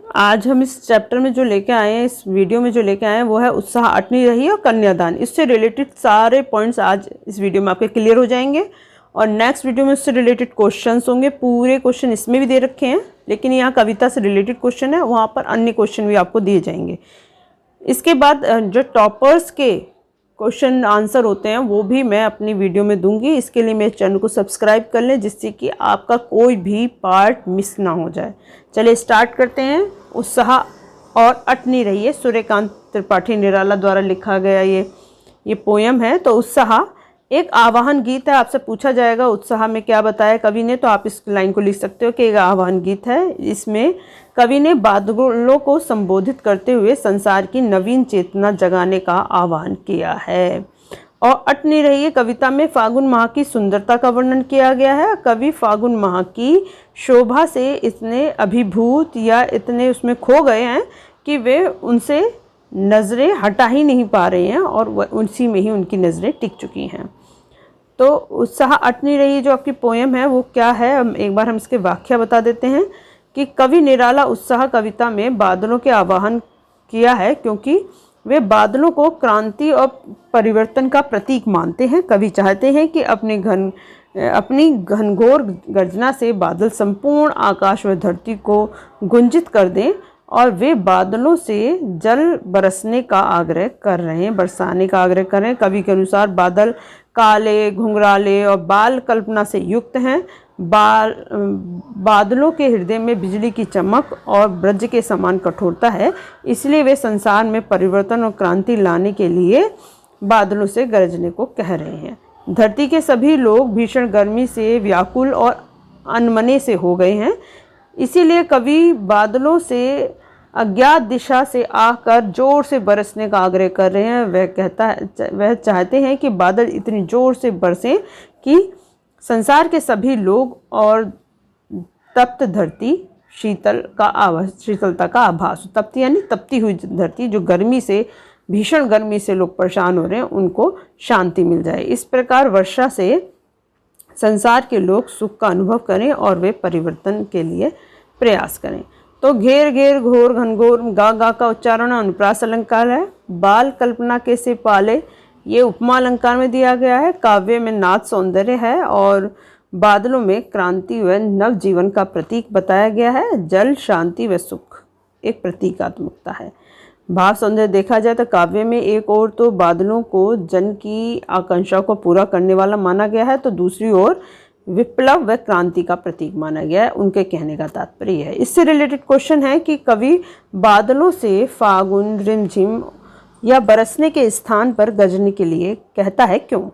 आज हम इस चैप्टर में जो लेके आए हैं, इस वीडियो में जो लेके आए हैं वो है उत्साह अटनी रही और कन्यादान। इससे रिलेटेड सारे पॉइंट्स आज इस वीडियो में आपके क्लियर हो जाएंगे और नेक्स्ट वीडियो में उससे रिलेटेड क्वेश्चंस होंगे। पूरे क्वेश्चन इसमें भी दे रखे हैं, लेकिन यहाँ कविता से रिलेटेड क्वेश्चन है, वहाँ पर अन्य क्वेश्चन भी आपको दिए जाएंगे। इसके बाद जो टॉपर्स के क्वेश्चन आंसर होते हैं वो भी मैं अपनी वीडियो में दूंगी। इसके लिए मेरे चैनल को सब्सक्राइब कर लें, जिससे कि आपका कोई भी पार्ट मिस ना हो जाए। चलिए स्टार्ट करते हैं। उत्साह और अटनी रही है, सूर्यकांत त्रिपाठी निराला द्वारा लिखा गया ये पोयम है। तो उत्साह एक आवाहन गीत है। आपसे पूछा जाएगा उत्साह में क्या बताया कवि ने, तो आप इस लाइन को लिख सकते हो कि एक आवाहन गीत है। इसमें कवि ने बादलों को संबोधित करते हुए संसार की नवीन चेतना जगाने का आह्वान किया है। और अटनी रही है कविता में फागुन माह की सुंदरता का वर्णन किया गया है। कवि फागुन माह की शोभा से इतने अभिभूत या इतने उसमें खो गए हैं कि वे उनसे नज़रें हटा ही नहीं पा रहे हैं और उसी में ही उनकी नज़रें टिक चुकी हैं। तो उत्साह अटनी रही जो आपकी पोयम है वो क्या है, एक बार हम इसके व्याख्या बता देते हैं कि कवि निराला उत्साह कविता में बादलों के आवाहन किया है, क्योंकि वे बादलों को क्रांति और परिवर्तन का प्रतीक मानते हैं। कवि चाहते हैं कि अपनी घनघोर गर्जना से बादल संपूर्ण आकाश व धरती को गुंजित कर दें और वे बादलों से जल बरसाने का आग्रह कर रहे हैं। कवि के अनुसार बादल काले, घुंघराले और बाल कल्पना से युक्त हैं। बादलों के हृदय में बिजली की चमक और ब्रज के समान कठोरता है, इसलिए वे संसार में परिवर्तन और क्रांति लाने के लिए बादलों से गरजने को कह रहे हैं। धरती के सभी लोग भीषण गर्मी से व्याकुल और अनमने से हो गए हैं, इसीलिए कवि बादलों से अज्ञात दिशा से आकर जोर से बरसने का आग्रह कर रहे हैं। वह चाहते हैं कि बादल इतनी जोर से बरसें कि संसार के सभी लोग और तप्त धरती शीतलता का आभास। तप्ती यानी तपती हुई धरती, जो गर्मी से, भीषण गर्मी से लोग परेशान हो रहे हैं, उनको शांति मिल जाए। इस प्रकार वर्षा से संसार के लोग सुख का अनुभव करें और वे परिवर्तन के लिए प्रयास करें। तो घेर घेर घोर घनघोर गा का उच्चारण अनुप्रास अलंकार है। बाल कल्पना के से पाले, ये उपमा अलंकार में दिया गया है। काव्य में नाद सौंदर्य है और बादलों में क्रांति व नव जीवन का प्रतीक बताया गया है। जल, शांति व सुख एक प्रतीकात्मकता है। भाव सौंदर्य देखा जाए तो काव्य में एक ओर तो बादलों को जन की आकांक्षाओं को पूरा करने वाला माना गया है, तो दूसरी ओर विप्लव व क्रांति का प्रतीक माना गया है। उनके कहने का तात्पर्य है। इससे रिलेटेड क्वेश्चन है कि कवि बादलों से फागुन, रिमझिम या बरसने के स्थान पर गरजने के लिए कहता है क्यों?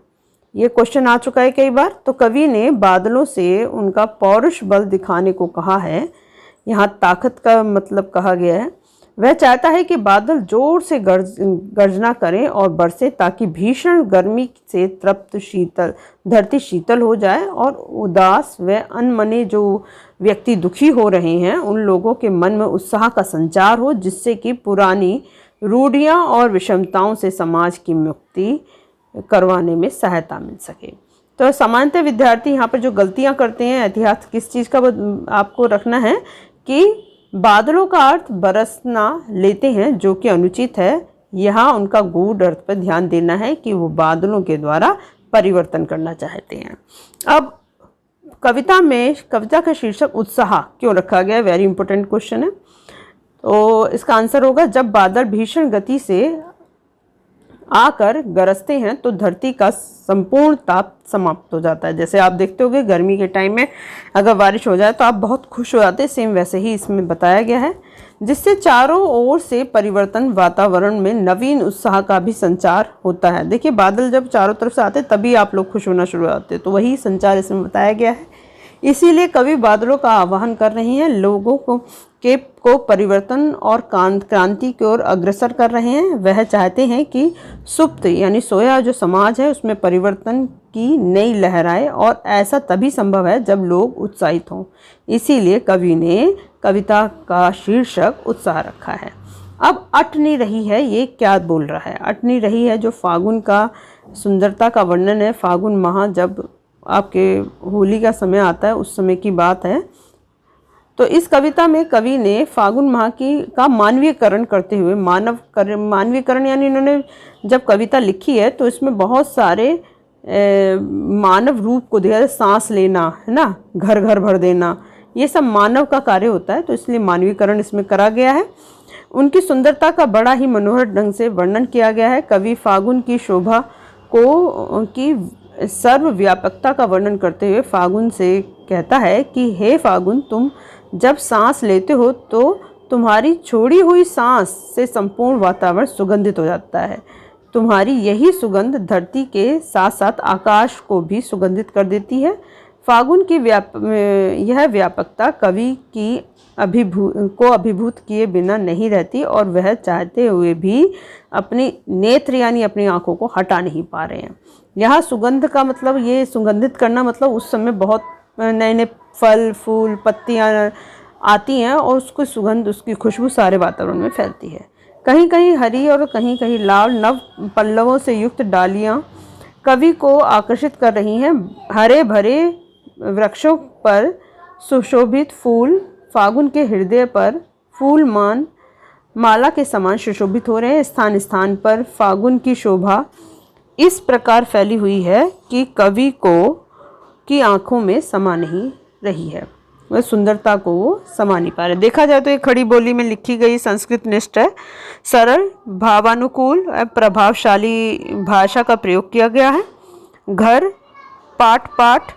ये क्वेश्चन आ चुका है कई बार। तो कवि ने बादलों से उनका पौरुष बल दिखाने को कहा है। यहाँ ताकत का मतलब कहा गया है। वह चाहता है कि बादल जोर से गर्जना करें और बरसे, ताकि भीषण गर्मी से तृप्त धरती शीतल हो जाए और उदास व अनमने जो व्यक्ति दुखी हो रहे हैं उन लोगों के मन में उत्साह का संचार हो, जिससे कि पुरानी रूढ़ियां और विषमताओं से समाज की मुक्ति करवाने में सहायता मिल सके। तो सामान्यतः विद्यार्थी यहाँ पर जो गलतियाँ करते हैं, एहतियात किस चीज़ का आपको रखना है कि बादलों का अर्थ बरसना लेते हैं, जो कि अनुचित है। यहाँ उनका गूढ़ अर्थ पर ध्यान देना है कि वो बादलों के द्वारा परिवर्तन करना चाहते हैं। अब कविता का शीर्षक उत्साह क्यों रखा गया है, वेरी इंपॉर्टेंट क्वेश्चन है। तो इसका आंसर होगा, जब बादल भीषण गति से आकर गरजते हैं तो धरती का संपूर्ण ताप समाप्त हो जाता है। जैसे आप देखते होंगे गर्मी के टाइम में अगर बारिश हो जाए तो आप बहुत खुश हो जाते हैं, सेम वैसे ही इसमें बताया गया है, जिससे चारों ओर से परिवर्तन, वातावरण में नवीन उत्साह का भी संचार होता है। देखिए बादल जब चारों तरफ से आते तभी आप लोग खुश होना शुरू होते हैं, तो वही संचार इसमें बताया गया है। इसीलिए कवि बादलों का आह्वान कर रहे हैं, लोगों को परिवर्तन और क्रांति की ओर अग्रसर कर रहे हैं। वह चाहते हैं कि सुप्त यानी सोया जो समाज है उसमें परिवर्तन की नई लहर आए, और ऐसा तभी संभव है जब लोग उत्साहित हों। इसीलिए कवि ने कविता का शीर्षक उत्साह रखा है। अब अटनी रही है, ये क्या बोल रहा है? अटनी रही है जो फागुन का सुंदरता का वर्णन है। फागुन माह जब आपके होली का समय आता है उस समय की बात है। तो तो इस कविता में कवि ने फागुन माह का मानवीयकरण करते हुए, मानवीयकरण यानी इन्होंने जब कविता लिखी है तो इसमें बहुत सारे मानव रूप को दिया, सांस लेना है ना, घर घर भर देना, ये सब मानव का कार्य होता है, तो इसलिए मानवीकरण इसमें करा गया है। उनकी सुंदरता का बड़ा ही मनोहर ढंग से वर्णन किया गया है। कवि फागुन की शोभा को की सर्वव्यापकता का वर्णन करते हुए फागुन से कहता है कि हे फागुन, तुम जब सांस लेते हो तो तुम्हारी छोड़ी हुई सांस से संपूर्ण वातावरण सुगंधित हो जाता है। तुम्हारी यही सुगंध धरती के साथ साथ आकाश को भी सुगंधित कर देती है। फागुन की यह व्यापकता कवि की अभिभूत किए बिना नहीं रहती और वह चाहते हुए भी अपनी नेत्र यानी अपनी आंखों को हटा नहीं पा रहे हैं। यहाँ सुगंध का मतलब, ये सुगंधित करना मतलब उस समय बहुत नए नए फल फूल पत्तियाँ आती हैं और उसकी सुगंध, उसकी खुशबू सारे वातावरण में फैलती है। कहीं कहीं हरी और कहीं कहीं लाल नव पल्लवों से युक्त डालियाँ कवि को आकर्षित कर रही हैं। हरे भरे वृक्षों पर सुशोभित फूल फागुन के हृदय पर फूलमान माला के समान सुशोभित हो रहे हैं। स्थान स्थान पर फागुन की शोभा इस प्रकार फैली हुई है कि कवि की आंखों में समा नहीं रही है, वह सुंदरता को वो समा नहीं पा रहे। देखा जाए तो ये खड़ी बोली में लिखी गई संस्कृत निष्ठ है, सरल भावानुकूल प्रभावशाली भाषा का प्रयोग किया गया है। घर पाठ पाठ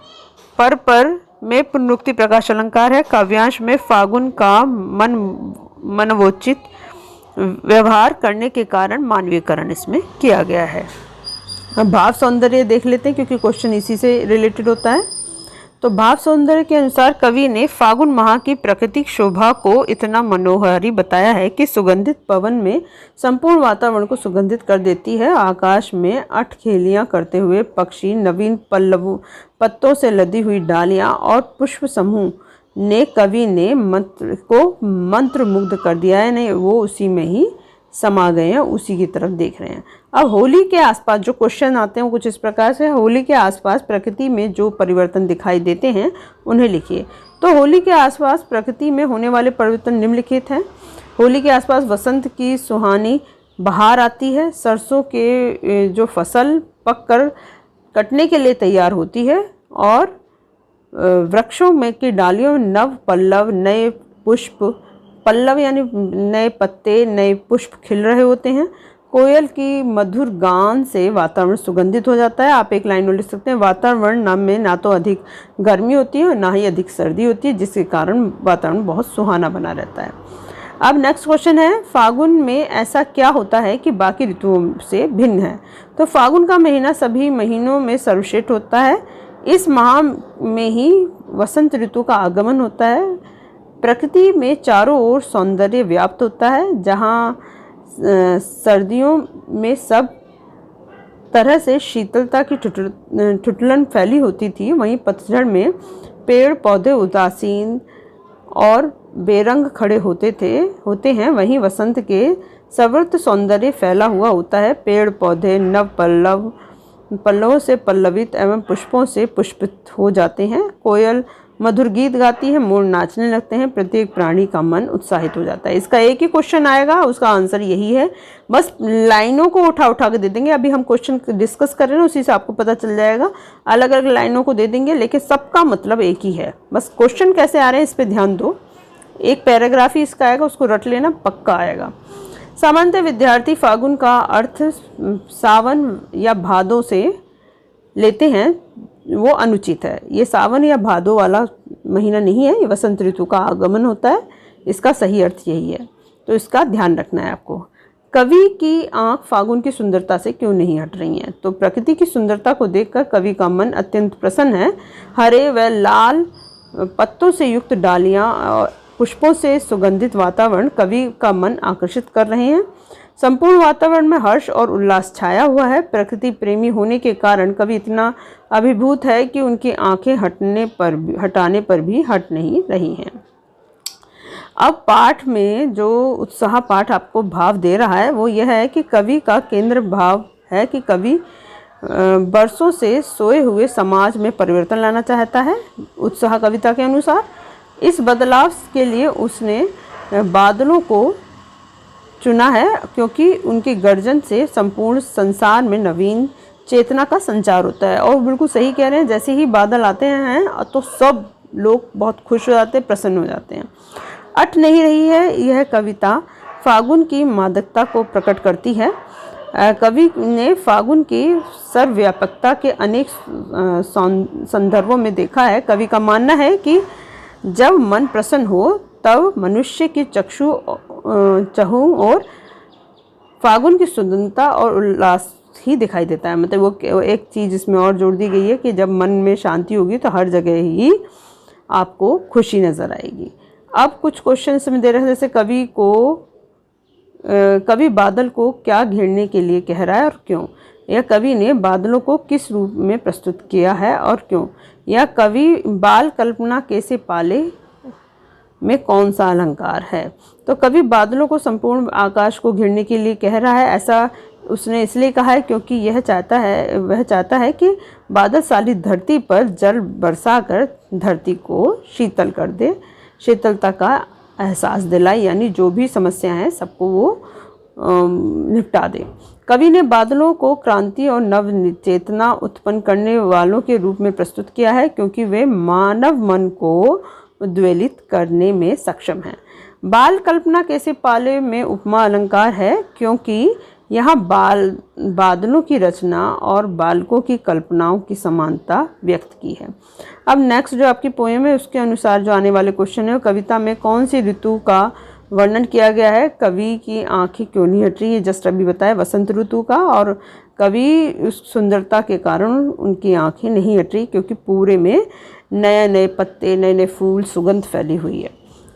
पर में पुनरुक्ति प्रकाश अलंकार है। काव्यांश में फागुन का मनवोचित व्यवहार करने के कारण मानवीयकरण इसमें किया गया है। अब भाव सौंदर्य देख लेते हैं क्योंकि क्वेश्चन इसी से रिलेटेड होता है। तो भाव सौंदर्य के अनुसार कवि ने फागुन माह की प्राकृतिक शोभा को इतना मनोहारी बताया है कि सुगंधित पवन में संपूर्ण वातावरण को सुगंधित कर देती है। आकाश में अठखेलियां करते हुए पक्षी, नवीन पत्तों से लदी हुई डालियां और पुष्प समूह ने कवि ने मंत्रमुग्ध कर दिया है। नहीं, वो उसी में ही समा गए हैं, उसी की तरफ देख रहे हैं। अब होली के आसपास जो क्वेश्चन आते हैं वो कुछ इस प्रकार से, होली के आसपास प्रकृति में जो परिवर्तन दिखाई देते हैं उन्हें लिखिए। तो होली के आसपास प्रकृति में होने वाले परिवर्तन निम्नलिखित हैं। होली के आसपास वसंत की सुहानी बहार आती है। सरसों के जो फसल पककर कटने के लिए तैयार होती है और वृक्षों में की डालियों में नव पल्लव, नए पुष्प, पल्लव यानी नए पत्ते, नए पुष्प खिल रहे होते हैं। कोयल की मधुर गान से वातावरण सुगंधित हो जाता है। आप एक लाइन में लिख सकते हैं, वातावरण में ना तो अधिक गर्मी होती है और ना ही अधिक सर्दी होती है, जिसके कारण वातावरण बहुत सुहाना बना रहता है। अब नेक्स्ट क्वेश्चन है, फागुन में ऐसा क्या होता है कि बाकी ऋतुओं से भिन्न है? तो फागुन का महीना सभी महीनों में सर्वश्रेष्ठ होता है। इस माह में ही वसंत ऋतु का आगमन होता है। प्रकृति में चारों ओर सौंदर्य व्याप्त होता है। जहाँ सर्दियों में सब तरह से शीतलता की ठुठलन फैली होती थी, वहीं पतझड़ में पेड़ पौधे उदासीन और बेरंग खड़े होते हैं। वहीं वसंत के सर्वत्र सौंदर्य फैला हुआ होता है। पेड़ पौधे नव पल्लवों से पल्लवित एवं पुष्पों से पुष्पित हो जाते हैं। कोयल मधुर गीत गाती है, मोर नाचने लगते हैं, प्रत्येक प्राणी का मन उत्साहित हो जाता है। इसका एक ही क्वेश्चन आएगा, उसका आंसर यही है। बस लाइनों को उठा के दे देंगे। अभी हम क्वेश्चन डिस्कस कर रहे हैं, उसी से आपको पता चल जाएगा। अलग अलग लाइनों को दे देंगे लेकिन सबका मतलब एक ही है। बस क्वेश्चन कैसे आ रहे हैं इस पर ध्यान दो। एक पैराग्राफ ही इसका आएगा, उसको रट लेना, पक्का आएगा। सामान्यतः विद्यार्थी फागुन का अर्थ सावन या भादों से लेते हैं, वो अनुचित है। ये सावन या भादो वाला महीना नहीं है, ये वसंत ऋतु का आगमन होता है। इसका सही अर्थ यही है, तो इसका ध्यान रखना है आपको। कवि की आंख फागुन की सुंदरता से क्यों नहीं हट रही हैं? तो प्रकृति की सुंदरता को देखकर कवि का मन अत्यंत प्रसन्न है। हरे व लाल पत्तों से युक्त डालियां और पुष्पों से सुगंधित वातावरण कवि का मन आकर्षित कर रहे हैं। संपूर्ण वातावरण में हर्ष और उल्लास छाया हुआ है। प्रकृति प्रेमी होने के कारण कवि इतना अभिभूत है कि उनकी आंखें हटाने पर भी हट नहीं रही हैं। अब पाठ में जो उत्साह पाठ आपको भाव दे रहा है वो यह है कि कवि का केंद्र भाव है कि कवि बरसों से सोए हुए समाज में परिवर्तन लाना चाहता है। उत्साह कविता के अनुसार इस बदलाव के लिए उसने बादलों को चुना है क्योंकि उनकी गर्जन से संपूर्ण संसार में नवीन चेतना का संचार होता है। और बिल्कुल सही कह रहे हैं, जैसे ही बादल आते हैं तो सब लोग बहुत खुश हो जाते हैं, प्रसन्न हो जाते हैं। अट नहीं रही है यह कविता फागुन की मादकता को प्रकट करती है। कवि ने फागुन की सर्वव्यापकता के अनेक संदर्भों में देखा है। कवि का मानना है कि जब मन प्रसन्न हो तब मनुष्य की चक्षु चहु और फागुन की सुंदरता और उल्लास ही दिखाई देता है। मतलब वो एक चीज़ इसमें और जोड़ दी गई है कि जब मन में शांति होगी तो हर जगह ही आपको खुशी नज़र आएगी। अब कुछ क्वेश्चन में दे रहे हैं, जैसे कवि बादल को क्या घेरने के लिए कह रहा है और क्यों? यह कवि ने बादलों को किस रूप में प्रस्तुत किया है और क्यों? यह कवि बाल कल्पना कैसे पाले में कौन सा अलंकार है? तो कवि बादलों को संपूर्ण आकाश को घेरने के लिए कह रहा है। ऐसा उसने इसलिए कहा है क्योंकि वह चाहता है कि बादल सारी धरती पर जल बरसा कर धरती को शीतल कर दे, शीतलता का एहसास दिलाए, यानी जो भी समस्या है सबको वो निपटा दे। कवि ने बादलों को क्रांति और नव चेतना उत्पन्न करने वालों के रूप में प्रस्तुत किया है क्योंकि वे मानव मन को उद्वेलित करने में सक्षम हैं। बाल कल्पना कैसे पाले में उपमा अलंकार है क्योंकि यहाँ बादलों की रचना और बालकों की कल्पनाओं की समानता व्यक्त की है। अब नेक्स्ट जो आपकी पोएम है उसके अनुसार जो आने वाले क्वेश्चन है, कविता में कौन सी ऋतु का वर्णन किया गया है? कवि की आंखें क्यों नहीं हट रही, ये जस्ट अभी बताया, वसंत ऋतु का। और कवि उस सुंदरता के कारण उनकी आंखें नहीं हट रही क्योंकि पूरे में नए नए पत्ते, नए नए फूल, सुगंध फैली हुई है,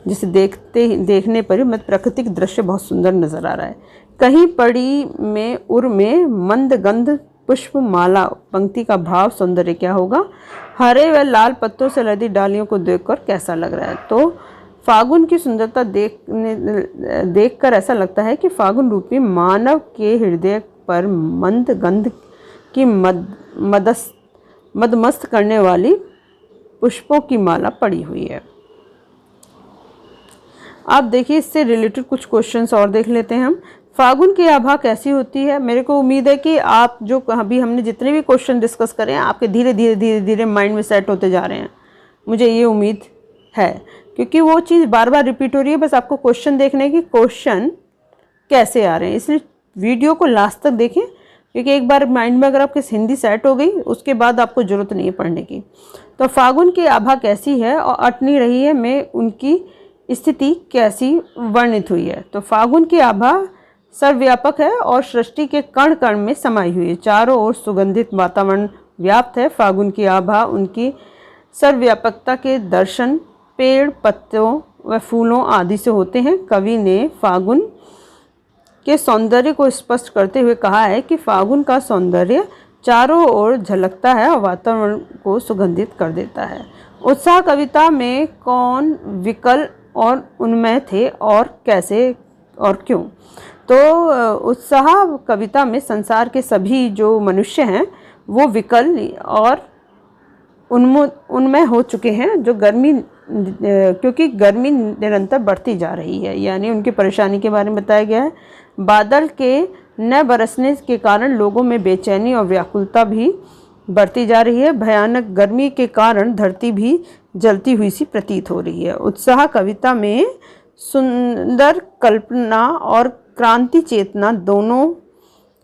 जिसे देखने पर ही प्राकृतिक दृश्य बहुत सुंदर नज़र आ रहा है। कहीं पड़ी में उर में मंद गंध पुष्प माला पंक्ति का भाव सौंदर्य क्या होगा? हरे व लाल पत्तों से लदी डालियों को देखकर कैसा लग रहा है? तो फागुन की सुंदरता देखकर ऐसा लगता है कि फागुन रूपी मानव के हृदय पर मंद गंध की मदमस्त करने वाली पुष्पों की माला पड़ी हुई है। आप देखिए, इससे रिलेटेड कुछ क्वेश्चंस और देख लेते हैं हम। फागुन की आभा कैसी होती है? मेरे को उम्मीद है कि आप जो अभी हमने जितने भी क्वेश्चन डिस्कस करे हैं आपके धीरे धीरे माइंड में सेट होते जा रहे हैं, मुझे ये उम्मीद है, क्योंकि वो चीज़ बार बार रिपीट हो रही है। बस आपको क्वेश्चन देखने की क्वेश्चन कैसे आ रहे हैं, इसलिए वीडियो को लास्ट तक देखें, क्योंकि एक बार माइंड में अगर आपकी हिंदी सेट हो गई उसके बाद आपको ज़रूरत नहीं है पढ़ने की। तो फागुन की आभा कैसी है और अट नहीं रही है में उनकी स्थिति कैसी वर्णित हुई है? तो फागुन की आभा सर्वव्यापक है और सृष्टि के कण कण में समाई हुई है। चारों ओर सुगंधित वातावरण व्याप्त है। फागुन की आभा उनकी सर्वव्यापकता के दर्शन पेड़, पत्तों व फूलों आदि से होते हैं। कवि ने फागुन के सौंदर्य को स्पष्ट करते हुए कहा है कि फागुन का सौंदर्य चारों ओर झलकता है और वातावरण को सुगंधित कर देता है। उत्साह कविता में कौन विकल और उन्मय थे और कैसे और क्यों? तो उत्साह कविता में संसार के सभी जो मनुष्य हैं वो विकल और उन्मय हो चुके हैं, जो क्योंकि गर्मी निरंतर बढ़ती जा रही है, यानी उनकी परेशानी के बारे में बताया गया है। बादल के न बरसने के कारण लोगों में बेचैनी और व्याकुलता भी बढ़ती जा रही है। भयानक गर्मी के कारण धरती भी जलती हुई सी प्रतीत हो रही है। उत्साह कविता में सुंदर कल्पना और क्रांति चेतना दोनों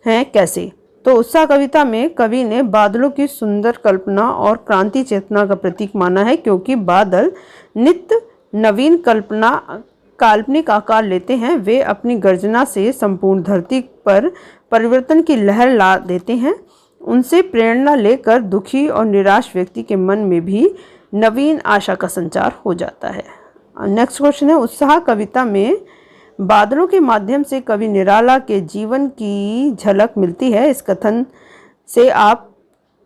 हैं, कैसे? तो उत्साह कविता में कवि ने बादलों की सुंदर कल्पना और क्रांति चेतना का प्रतीक माना है, क्योंकि बादल नित्य नवीन काल्पनिक आकार लेते हैं। वे अपनी गर्जना से संपूर्ण धरती पर परिवर्तन की लहर ला देते हैं। उनसे प्रेरणा लेकर दुखी और निराश व्यक्ति के मन में भी नवीन आशा का संचार हो जाता है। नेक्स्ट क्वेश्चन है, उत्साह कविता में बादलों के माध्यम से कवि निराला के जीवन की झलक मिलती है। इस कथन से आप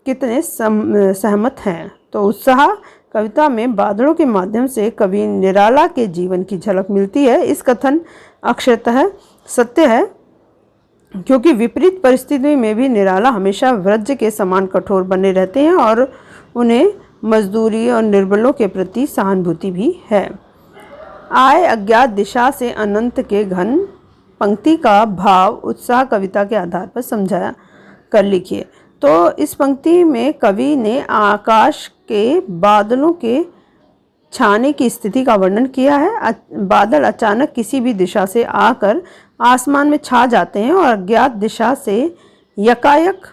कितने सहमत हैं? तो उत्साह कविता में बादलों के माध्यम से कवि निराला के जीवन की झलक मिलती है। इस कथन अक्षरतः सत्य है, क्योंकि विपरीत परिस्थिति में भी निराला हमेशा वज्र के समान कठोर बने रहते हैं और उन्हें मजदूरी और निर्बलों के प्रति सहानुभूति भी है। आए अज्ञात दिशा से अनंत के घन पंक्ति का भाव उत्साह कविता के आधार पर समझाया कर लिखिए। तो इस पंक्ति में कवि ने आकाश के बादलों के छाने की स्थिति का वर्णन किया है। बादल अचानक किसी भी दिशा से आकर आसमान में छा जाते हैं और अज्ञात दिशा से यकायक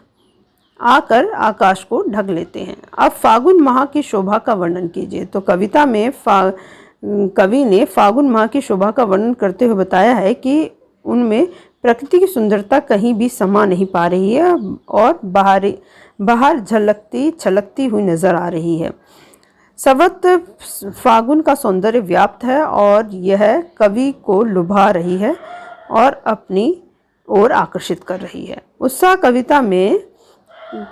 आकर आकाश को ढक लेते हैं। अब फागुन माह की शोभा का वर्णन कीजिए। तो कविता में कवि ने फागुन माह की शोभा का वर्णन करते हुए बताया है कि उनमें प्रकृति की सुंदरता कहीं भी समा नहीं पा रही है और बाहर झलकती छलकती हुई नजर आ रही है। सर्वत्र फागुन का सौंदर्य व्याप्त है और यह कवि को लुभा रही है और अपनी ओर आकर्षित कर रही है। उत्साह कविता में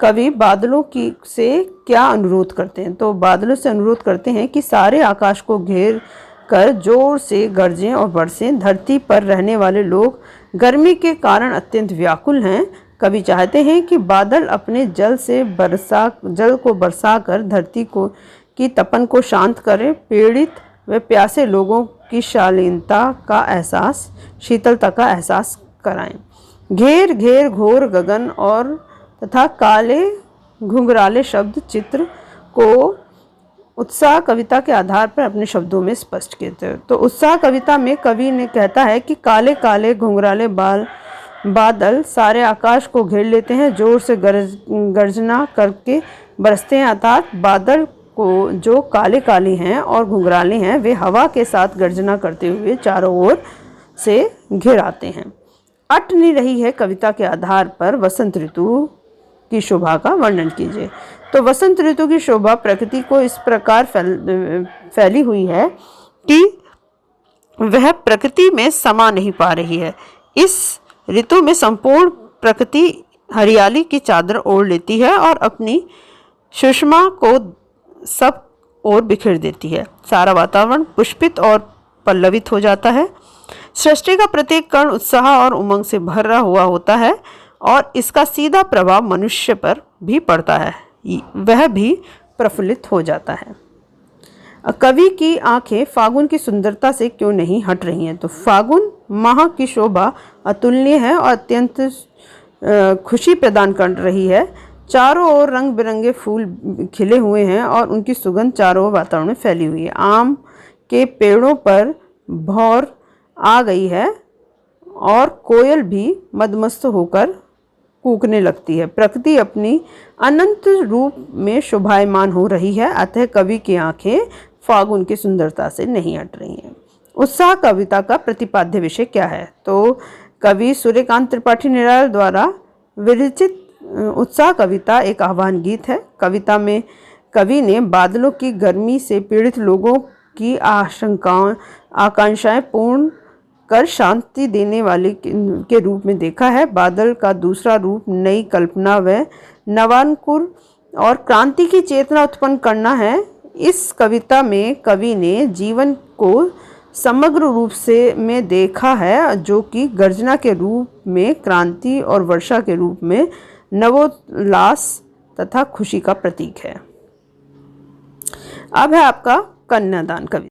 कवि बादलों की से क्या अनुरोध करते हैं? तो बादलों से अनुरोध करते हैं कि सारे आकाश को घेर कर जोर से गरजें और बरसें। धरती पर रहने वाले लोग गर्मी के कारण अत्यंत व्याकुल हैं। कवि चाहते हैं कि बादल अपने जल को बरसा कर धरती की तपन को शांत करें, पीड़ित व प्यासे लोगों की शीतलता का एहसास कराएं। घेर घेर घोर गगन और तथा काले घुंघराले शब्द चित्र को उत्साह कविता के आधार पर अपने शब्दों में स्पष्ट किए थे। तो उत्साह कविता में कवि ने कहता है कि काले काले घुंघराले बादल सारे आकाश को घेर लेते हैं, जोर से गर्जना करके बरसते हैं। अर्थात बादल को जो काले काले हैं और घुंघराले हैं वे हवा के साथ गर्जना करते हुए चारों ओर से घिर आते हैं। अट नहीं रही है कविता के आधार पर वसंत ऋतु की शोभा का वर्णन कीजिए। तो वसंत ऋतु की शोभा प्रकृति को इस प्रकार फैली हुई है कि वह प्रकृति में समा नहीं पा रही है। इस ऋतु में संपूर्ण प्रकृति हरियाली की चादर ओढ़ लेती है और अपनी सुषमा को सब ओर बिखेर देती है। सारा वातावरण पुष्पित और पल्लवित हो जाता है। सृष्टि का प्रत्येक कण उत्साह और उमंग से भरा हुआ होता है और इसका सीधा प्रभाव मनुष्य पर भी पड़ता है, वह भी प्रफुल्लित हो जाता है। कवि की आंखें फागुन की सुंदरता से क्यों नहीं हट रही हैं? तो फागुन माह की शोभा अतुलनीय है और अत्यंत खुशी प्रदान कर रही है। चारों ओर रंग बिरंगे फूल खिले हुए हैं और उनकी सुगंध चारों ओर वातावरण में फैली हुई है। आम के पेड़ों पर भौर आ गई है और कोयल भी मदमस्त होकर कूकने लगती है। प्रकृति अपनी अनंत रूप में शोभायमान हो रही है, अतः कवि की आंखें फागुन की सुंदरता से नहीं हट रही हैं। उत्साह कविता का प्रतिपाद्य विषय क्या है? तो कवि सूर्यकांत त्रिपाठी निराला द्वारा विरचित उत्साह कविता एक आह्वान गीत है। कविता में कवि ने बादलों की गर्मी से पीड़ित लोगों की आकांक्षाएं पूर्ण कर शांति देने वाले के रूप में देखा है। बादल का दूसरा रूप नई कल्पना व नवानुकूल और क्रांति की चेतना उत्पन्न करना है। इस कविता में कवि ने जीवन को समग्र रूप से में देखा है, जो कि गर्जना के रूप में क्रांति और वर्षा के रूप में नवोल्लास तथा खुशी का प्रतीक है। अब है आपका कन्यादान कविता।